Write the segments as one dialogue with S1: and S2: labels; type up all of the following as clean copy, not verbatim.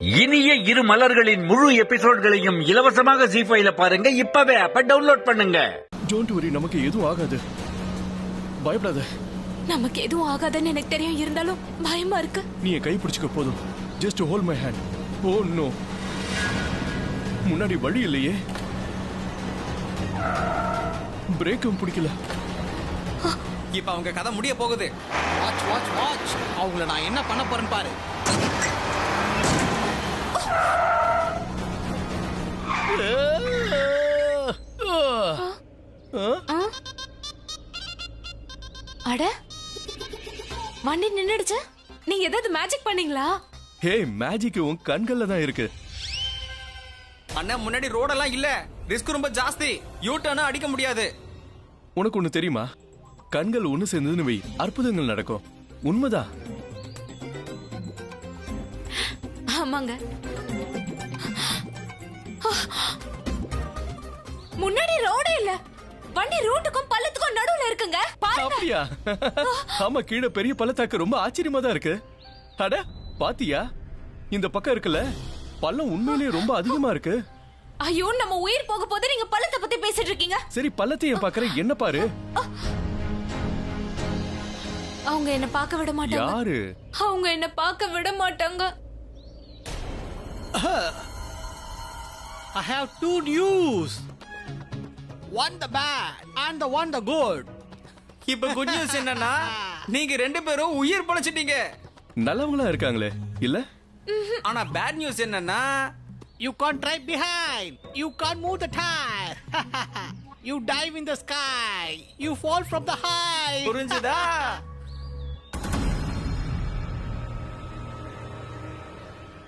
S1: இனிய இரு மலர்களின் முழு எபிசோட்களையும் இலவசமாக ஜீ5ல பாருங்க. இப்பவே ஆப்ப டவுன்லோட் பண்ணுங்க.
S2: டோன்ட் வரி, நமக்கு எதுவும் ஆகாது. பயப்படாத.
S3: நமக்கு எதுவும் ஆகாதுன்னு எனக்கு தெரியும், இருந்தாலும் பயமா இருக்கு.
S2: நீ என் கை பிடிச்சுக்க போதும். Just hold my hand. Oh no, முன்னாடி வழி இல்லையே. பிரேக்கும் பிடிக்கல.
S4: இப்ப அவங்க கதை முடிய போகுது.
S5: வாட்ச் வாட்ச் வாட்ச், அவங்கள நான் என்ன பண்ண போறேன்னு பாரு.
S3: அட, வண்டி நின்னுடுச்சு. நீங்க ஏதாவது மேஜிக் பண்ணீங்களா?
S2: ஹே, மேஜிக் உன் கண்கள்ல தான் இருக்கு.
S4: அண்ணா, முன்னாடி ரோடெல்லாம் இல்ல, ரிஸ்க் ரொம்ப ஜாஸ்தி. யூ டர்ன் அடிக்க முடியாது.
S2: உனக்கு ஒண்ணு தெரியுமா? கண்கள் ஒண்ணு சேர்ந்ததுன்னு வை, அற்புதங்கள் நடக்கும். உண்மைதான்.
S3: ஆமாங்க. முன்னாடி ரோடே இல்ல, வண்டி ரூட்டுக்கும் பள்ளத்துக்கும் நடுவுல இருக்குங்க. பாருங்க.
S2: அப்படியா? ஆமா, கீழே பெரிய பள்ளத்தாக்கு. ரொம்ப ஆச்சரியமா தான் இருக்கு. அட, பாத்தியா? இந்த பக்கம் இருக்குல்ல, பள்ளம் உண்மையிலேயே ரொம்ப அதிகமா இருக்கு.
S3: ஐயோ, நம்ம உயிர் போக போது நீங்க பள்ளத்தை பத்தி பேசிட்டு இருக்கீங்க.
S2: சரி, பள்ளத்தை ஏன் பாக்குற? என்ன பாரு.
S3: அவங்க என்ன பார்க்க விட மாட்டாங்க.
S2: யாரு?
S3: அவங்க என்ன பார்க்க விட மாட்டாங்க.
S5: I have two news. One the bad and the one the good.
S4: இப்ப குட் நியூஸ் என்னன்னா, நீங்க ரெண்டு பேரும் உயிர் பொழைச்சிட்டீங்க.
S2: நல்லவங்களா இருக்காங்களே இல்ல?
S4: ஆனா பேட் நியூஸ் என்னன்னா,
S5: You can't drive behind. You can't move the tire. You dive in the sky. You fall from the high.
S4: புரிஞ்சுதா?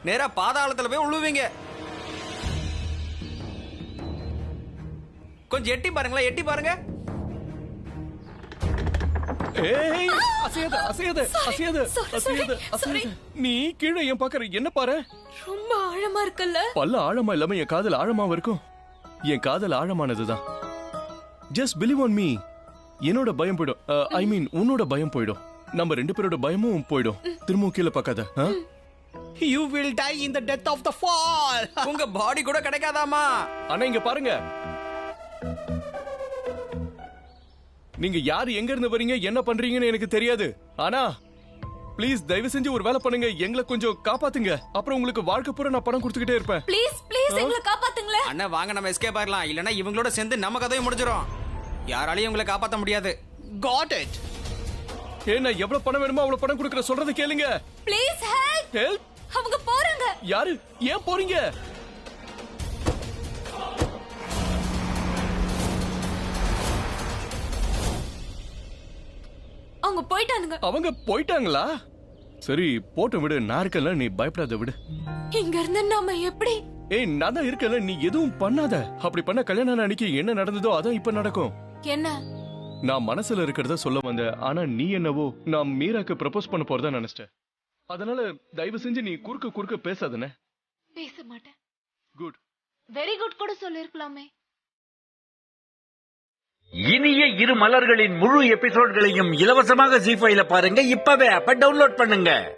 S4: நேரா பாதாளத்துல போய் உழுவீங்க. கொஞ்சம் எட்டி பாருங்களா, எட்டி பாருங்க.
S2: ஏய், அசையாத அசையாத அசையாத அசையாத அசையாத. நீ கீழே ஏன் பாக்குற? என்ன பாரு.
S3: ரொம்ப ஆழமா இருக்குல்ல.
S2: பல்ல ஆழமா இல்லாம என் காதல் ஆழமாவும் இருக்கும். என் காதல் ஆழமானதுதான். Just believe on me. என்னோட பயம் போயிடும். ஐ மீன், உன்னோட பயம் போயிடும். நம்ம ரெண்டு பேரோட பயமும் போயிடும். திரும்பவும் கீழே பார்க்காத.
S5: You will die in the death of the fall.
S4: உங்க பாடி கூட கிடைக்காதாமா.
S2: ஆனா இங்க பாருங்க, நீங்க யாரு, எங்க இருந்து வரீங்க, என்ன பண்றீங்கன்னு எனக்கு தெரியாது. ஆனா ப்ளீஸ் தயவு செஞ்சு ஒரு வேலை பண்ணுங்க, எங்களை கொஞ்சம் காப்பாத்துங்க. அப்புறம் உங்களுக்கு வாழ்க்கை பூரா நான் பணம் கொடுத்துக்கிட்டே இருப்பேன்.
S3: ப்ளீஸ் ப்ளீஸ் எங்களை காப்பாத்துங்களே.
S4: அண்ணா வாங்க, நம்ம எஸ்கேப் ஆயிரலாம். இல்லனா இவங்களோட சேர்ந்து நம்ம கதையும் முடிஞ்சிரும். யாராலையும் உங்களை காப்பாத்த முடியாது.
S5: Got it.
S2: ஏன்னா எவ்வளவு பணம் வேணுமோ அவ்வளவு பணம் கொடுக்கற, சொல்றதை கேளுங்க.
S3: Please help.
S2: ஹெல்ப்?
S3: அவங்க போறாங்க.
S2: யாரு? ஏன் போறீங்க?
S3: அவங்க போயிட்டானுங்க.
S2: அவங்க போயிட்டாங்களா? சரி, போட்டு விடு. நான் இருக்கல, நீ பயப்படாத, விடு.
S3: இங்க இருந்து நாம எப்படி?
S2: ஏய், நான் தான் இருக்கல, நீ எதுவும் பண்ணாத. அப்படி பண்ண கல்யாணம் அன்னைக்கு என்ன நடந்ததோ அதான் இப்ப நடக்கும்.
S3: என்ன?
S2: நான் மனசுல இருக்கிறத சொல்ல வந்தேன். ஆனா நீ என்னவோ நான் மீராக்கு ப்ரப்போஸ் பண்ண போறதா நினைச்சிட்டேன். அதனால தயவு செஞ்சு நீ குறுக்க பேசாதனே.
S3: பேச மாட்டேன்.
S2: குட்.
S3: வெரி குட் கூட சொல்லிருக்கலாமே.
S1: இனிய இரு மலர்களின் முழு எபிசோட்களையும் இலவசமாக ஜீ5ல பாருங்க. இப்பவே ஆப்ப டவுன்லோட் பண்ணுங்க.